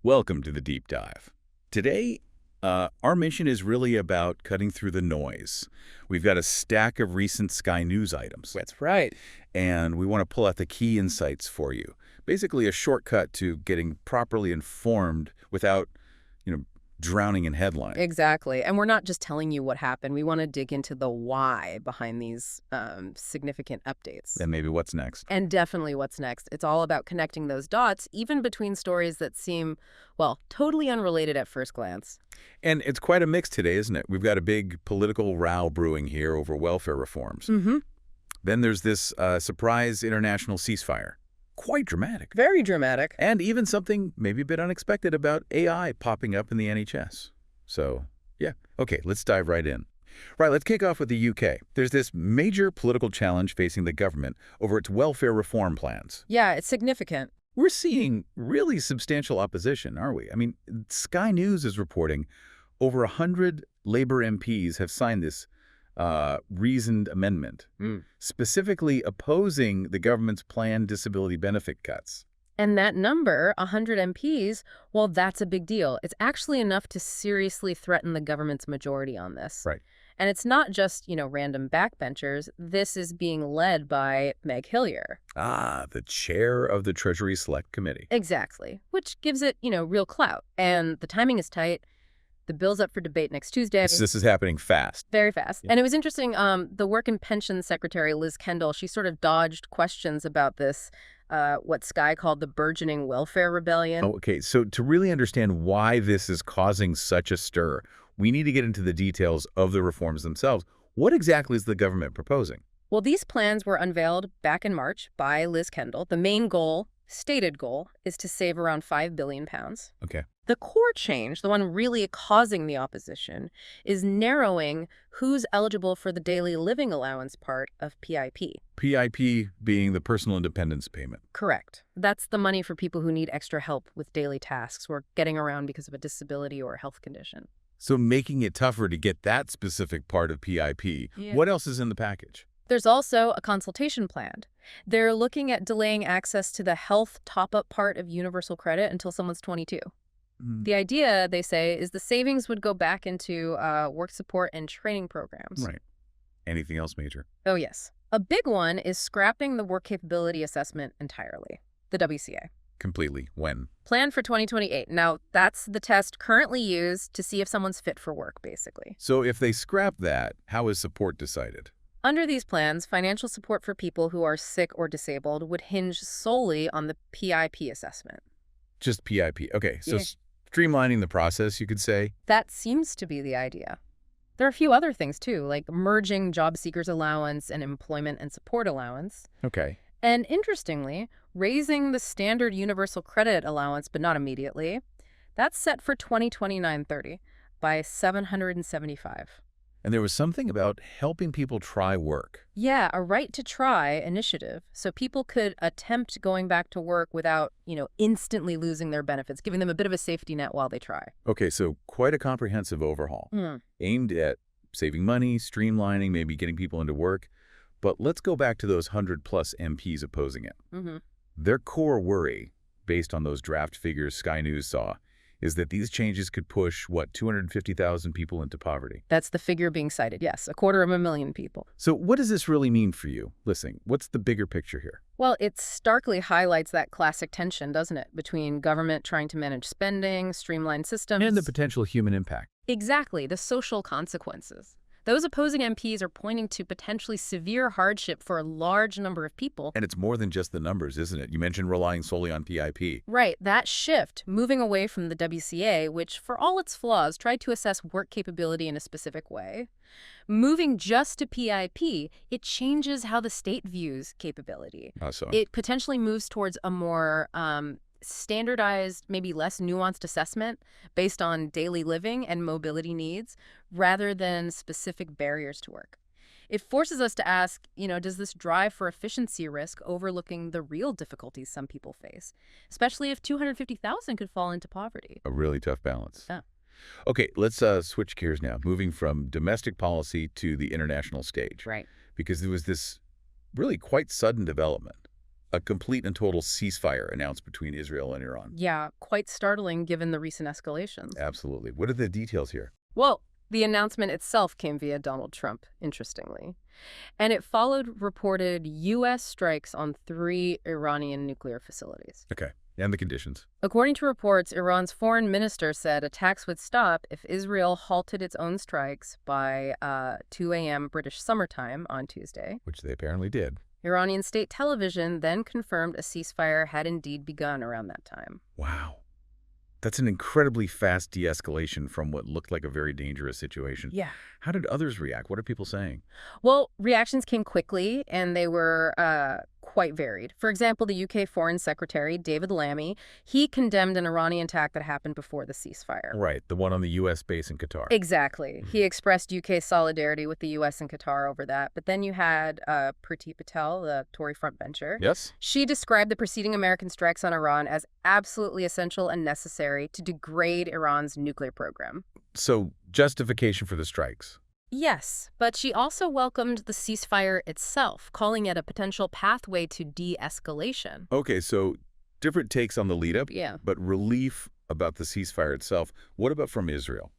Welcome to the Deep Dive. Today, our mission is really about cutting through the noise. We've got a stack of recent Sky News items, That's right. and we want to pull out the key insights for you. Basically, a shortcut to getting properly informed without, drowning in headlines. Exactly. And we're not just telling you what happened. We want to dig into the why behind these significant updates. And maybe what's next. And definitely what's next. It's all about connecting those dots, even between stories that seem, well, totally unrelated at first glance. And it's quite a mix today, isn't it? We've got a big political row brewing here over welfare reforms. Mm-hmm. Then there's this surprise international ceasefire. Quite dramatic. Very dramatic. And even something maybe a bit unexpected about AI popping up in the NHS. So, yeah. Okay, let's dive right in. Right, let's kick off with the UK. There's this major political challenge facing the government over its welfare reform plans. Yeah, it's significant. We're seeing really substantial opposition, aren't we? I mean, Sky News is reporting over 100 Labour MPs have signed this reasoned amendment, specifically opposing the government's planned disability benefit cuts. And that number, 100 MPs, well, that's a big deal. It's actually enough to seriously threaten the government's majority on this. Right. And it's not just, random backbenchers. This is being led by Meg Hillier. Ah, the chair of the Treasury Select Committee. Exactly, which gives it, real clout. And the timing is tight. The bill's up for debate next Tuesday. This is happening fast. Very fast. Yeah. And it was interesting, the Work and Pensions Secretary, Liz Kendall, she sort of dodged questions about this, what Sky called the burgeoning welfare rebellion. Oh, okay, so to really understand why this is causing such a stir, we need to get into the details of the reforms themselves. What exactly is the government proposing? Well, these plans were unveiled back in March by Liz Kendall. The main goal, stated goal, is to save around £5 billion. Okay. The core change, the one really causing the opposition, is narrowing who's eligible for the daily living allowance part of PIP. PIP being the personal independence payment. Correct. That's the money for people who need extra help with daily tasks or getting around because of a disability or a health condition. So making it tougher to get that specific part of PIP. Yeah. What else is in the package? There's also a consultation planned. They're looking at delaying access to the health top-up part of universal credit until someone's 22. The idea, they say, is the savings would go back into work support and training programs. Right. Anything else major? Oh, yes. A big one is scrapping the work capability assessment entirely, the WCA. Completely. When? Planned for 2028. Now, that's the test currently used to see if someone's fit for work, basically. So if they scrap that, how is support decided? Under these plans, financial support for people who are sick or disabled would hinge solely on the PIP assessment. Just PIP. Okay, so Yeah. streamlining the process, you could say. That seems to be the idea. There are a few other things, too, like merging job seekers allowance and employment and support allowance. Okay. And interestingly, raising the standard universal credit allowance, but not immediately, that's set for 2029-30 by $775. And there was something about helping people try work. Yeah, a right to try initiative. So people could attempt going back to work without, instantly losing their benefits, giving them a bit of a safety net while they try. Okay, so quite a comprehensive overhaul. Aimed at saving money, streamlining, maybe getting people into work. But let's go back to those 100-plus MPs opposing it. Their core worry, based on those draft figures Sky News saw, is that these changes could push, 250,000 people into poverty. That's the figure being cited, yes, 250,000 people. So what does this really mean for you? Listen, what's the bigger picture here? Well, it starkly highlights that classic tension, doesn't it, between government trying to manage spending, streamline systems. And the potential human impact. Exactly, the social consequences. Those opposing MPs are pointing to potentially severe hardship for a large number of people. And it's more than just the numbers, isn't it? You mentioned relying solely on PIP. Right, that shift, moving away from the WCA, which, for all its flaws, tried to assess work capability in a specific way. Moving just to PIP, it changes how the state views capability. So. It potentially moves towards a more standardized, maybe less nuanced assessment based on daily living and mobility needs rather than specific barriers to work. It forces us to ask, does this drive for efficiency risk overlooking the real difficulties some people face, especially if 250,000 could fall into poverty? A really tough balance. Yeah. Okay, let's switch gears now, moving from domestic policy to the international stage. Right. Because there was this really quite sudden development. a complete and total ceasefire announced between Israel and Iran. Yeah, quite startling given the recent escalations. Absolutely. What are the details here? Well, the announcement itself came via Donald Trump, interestingly. And it followed reported U.S. strikes on 3 Iranian nuclear facilities. Okay. And the conditions. According to reports, Iran's foreign minister said attacks would stop if Israel halted its own strikes by 2 a.m. British summertime on Tuesday. Which they apparently did. Iranian state television then confirmed a ceasefire had indeed begun around that time. Wow. That's an incredibly fast de-escalation from what looked like a very dangerous situation. Yeah. How did others react? What are people saying? Well, reactions came quickly, and they were quite varied. For example, the UK Foreign Secretary, David Lammy, he condemned an Iranian attack that happened before the ceasefire. Right, the one on the U.S. base in Qatar. Exactly. He expressed UK solidarity with the U.S. and Qatar over that. But then you had Priti Patel, the Tory frontbencher. Yes? She described the preceding American strikes on Iran as absolutely essential and necessary to degrade Iran's nuclear program. So, justification for the strikes. Yes, but she also welcomed the ceasefire itself, calling it a potential pathway to de-escalation. Okay, so different takes on the lead-up, Yeah. but relief about the ceasefire itself. What about from Israel?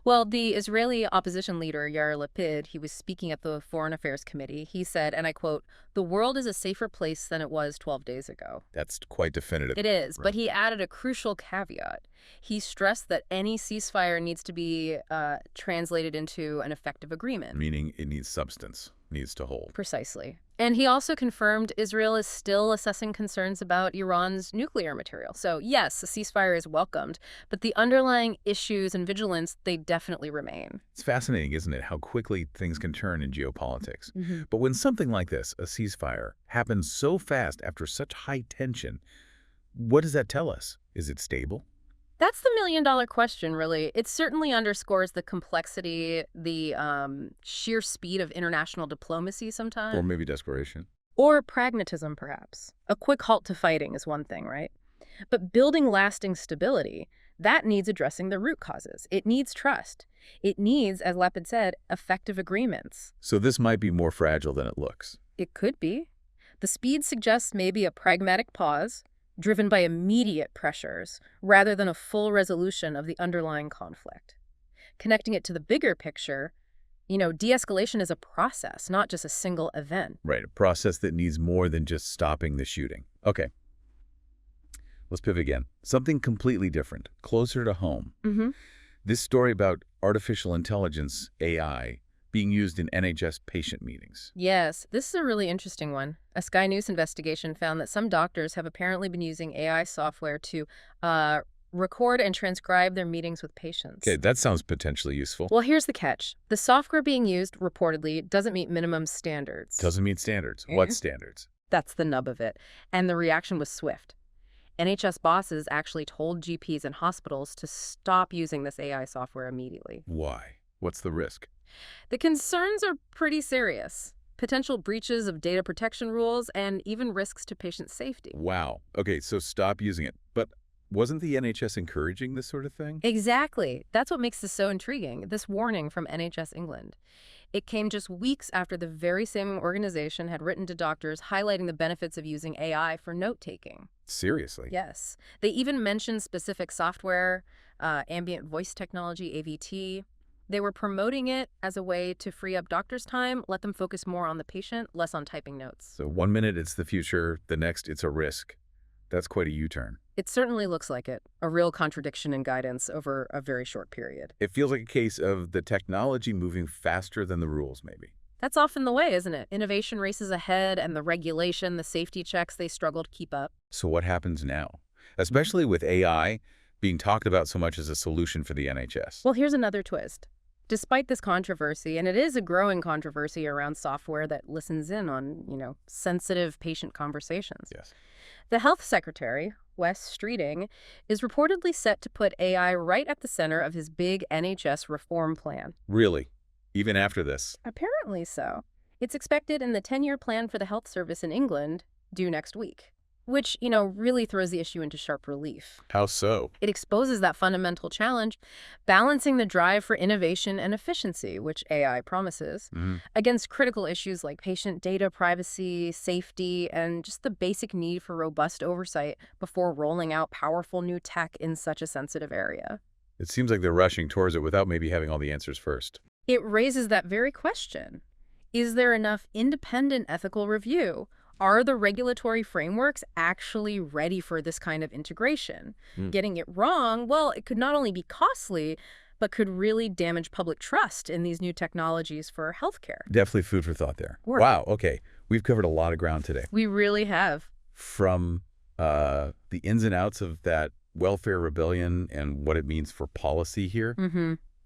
Well, the Israeli opposition leader, Yair Lapid, he was speaking at the Foreign Affairs Committee. He said, and I quote, "The world is a safer place than it was 12 days ago." That's quite definitive. It is, Right. but he added a crucial caveat. He stressed that any ceasefire needs to be translated into an effective agreement. Meaning it needs substance, needs to hold. Precisely. And he also confirmed Israel is still assessing concerns about Iran's nuclear material. So yes, a ceasefire is welcomed, but the underlying issues and vigilance, they definitely remain. It's fascinating, isn't it, how quickly things can turn in geopolitics. Mm-hmm. But when something like this, a ceasefire, happens so fast after such high tension, what does that tell us? Is it stable? That's the million-dollar question, really. It certainly underscores the complexity, the sheer speed of international diplomacy sometimes. Or maybe desperation? Or pragmatism, perhaps. A quick halt to fighting is one thing, right? But building lasting stability, that needs addressing the root causes. It needs trust. It needs, as Lapid said, effective agreements. So this might be more fragile than it looks. It could be. The speed suggests maybe a pragmatic pause, driven by immediate pressures, rather than a full resolution of the underlying conflict. Connecting it to the bigger picture, de-escalation is a process, not just a single event. Right, a process that needs more than just stopping the shooting. Okay. Let's pivot again. Something completely different, closer to home. Mm-hmm. This story about artificial intelligence, AI, being used in NHS patient meetings. Yes, this is a really interesting one. A Sky News investigation found that some doctors have apparently been using AI software to record and transcribe their meetings with patients. Okay, that sounds potentially useful. Well, here's the catch. The software being used, reportedly, doesn't meet minimum standards. Doesn't meet standards. What standards? That's the nub of it. And the reaction was swift. NHS bosses actually told GPs and hospitals to stop using this AI software immediately. Why? What's the risk? The concerns are pretty serious. Potential breaches of data protection rules and even risks to patient safety. Wow. Okay, so stop using it. But wasn't the NHS encouraging this sort of thing? Exactly. That's what makes this so intriguing, this warning from NHS England. It came just weeks after the very same organization had written to doctors highlighting the benefits of using AI for note-taking. Seriously? Yes. They even mentioned specific software, ambient voice technology, AVT. They were promoting it as a way to free up doctors' time, let them focus more on the patient, less on typing notes. So one minute it's the future, the next it's a risk. That's quite a U-turn. It certainly looks like it, a real contradiction in guidance over a very short period. It feels like a case of the technology moving faster than the rules, maybe. That's often the way, isn't it? Innovation races ahead, and the regulation, the safety checks, they struggle to keep up. So what happens now? Especially with AI being talked about so much as a solution for the NHS. Well, here's another twist. Despite this controversy, and it is a growing controversy around software that listens in on, sensitive patient conversations. Yes. The health secretary, Wes Streeting, is reportedly set to put AI right at the center of his big NHS reform plan. Really? Even after this? Apparently so. It's expected in the 10-year plan for the health service in England, due next week. which, really throws the issue into sharp relief. How so? It exposes that fundamental challenge, balancing the drive for innovation and efficiency, which AI promises, against critical issues like patient data privacy, safety, and just the basic need for robust oversight before rolling out powerful new tech in such a sensitive area. It seems like they're rushing towards it without maybe having all the answers first. It raises that very question. Is there enough independent ethical review? Are the regulatory frameworks actually ready for this kind of integration? Getting it wrong, well, it could not only be costly, but could really damage public trust in these new technologies for healthcare. Definitely food for thought there. Work. Wow, okay. We've covered a lot of ground today. We really have. From the ins and outs of that welfare rebellion and what it means for policy here,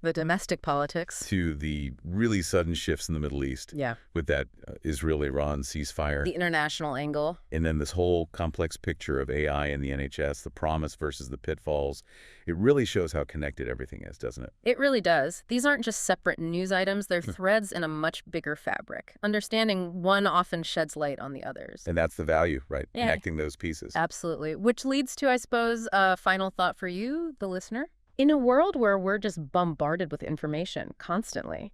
The domestic politics. to the really sudden shifts in the Middle East Yeah. with that Israel-Iran ceasefire. The international angle. And then this whole complex picture of AI and the NHS, the promise versus the pitfalls. It really shows how connected everything is, doesn't it? It really does. These aren't just separate news items. They're threads in a much bigger fabric. Understanding one often sheds light on the others. And that's the value, right? Yeah. Connecting those pieces. Absolutely. Which leads to, I suppose, a final thought for you, the listener. In a world where we're just bombarded with information constantly,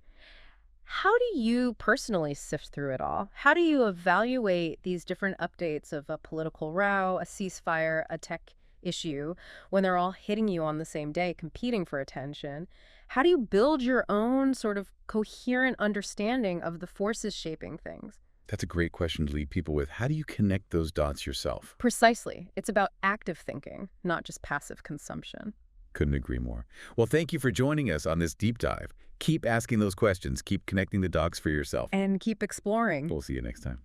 how do you personally sift through it all? How do you evaluate these different updates of a political row, a ceasefire, a tech issue, when they're all hitting you on the same day, competing for attention? How do you build your own sort of coherent understanding of the forces shaping things? That's a great question to leave people with. How do you connect those dots yourself? Precisely. It's about active thinking, not just passive consumption. Couldn't agree more. Well, thank you for joining us on this deep dive. Keep asking those questions. Keep connecting the dots for yourself. And keep exploring. We'll see you next time.